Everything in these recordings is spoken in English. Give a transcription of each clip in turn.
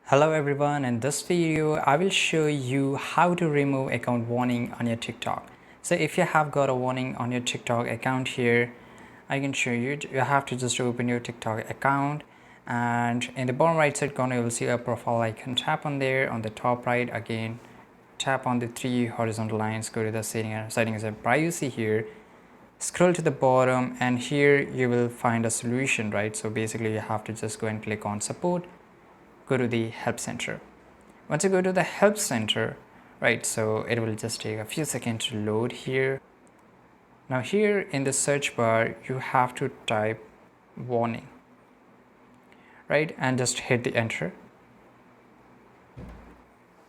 Hello everyone, in this video I will show you how to remove account warning on your TikTok. So if you have got a warning on your TikTok account here, I can show you. You have to just open your TikTok account, and in the bottom right side corner you will see a profile icon. Tap on there. On the top right, again tap on the three horizontal lines, go to the settings and privacy here, scroll to the bottom, and here you will find a solution, right? So basically you have to just go and click on support, go to the help center. Once you go to the help center, right, so it will just take a few seconds to load here. Now here in the search bar you have to type warning, right, and just hit the enter.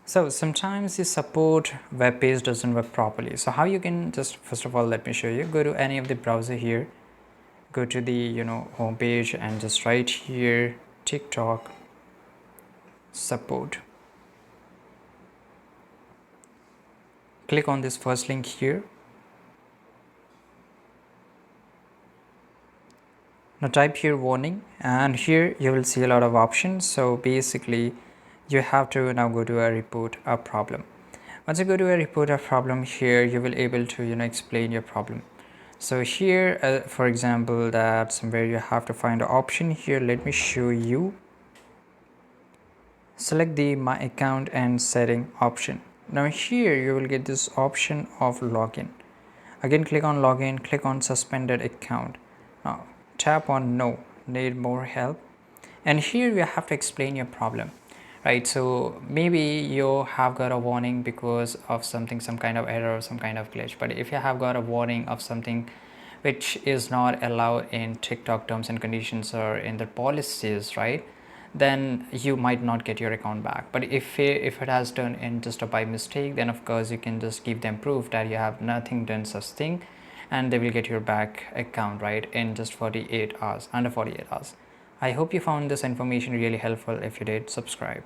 So sometimes the support web page doesn't work properly. So how you can just, first of all, let me show you. Go to any of the browser here, go to the home page and just write here TikTok support. Click on this first link here. Now type here warning, and here you will see a lot of options. So basically you have to now go to a report a problem. Once you go to a report a problem, here you will able to explain your problem. So here for example, that somewhere you have to find an option here. Let me show you. Select the my account and setting option. Now here you will get this option of login. Again click on login, click on suspended account. Now tap on no, need more help, and here you have to explain your problem, right? So maybe you have got a warning because of something, some kind of error or some kind of glitch. But if you have got a warning of something which is not allowed in TikTok terms and conditions or in the policies, right, then you might not get your account back. But if it has done in just a by mistake, then of course you can just give them proof that you have nothing done such thing, and they will get your back account, right, in just 48 hours, under 48 hours. I hope you found this information really helpful. If you did, subscribe.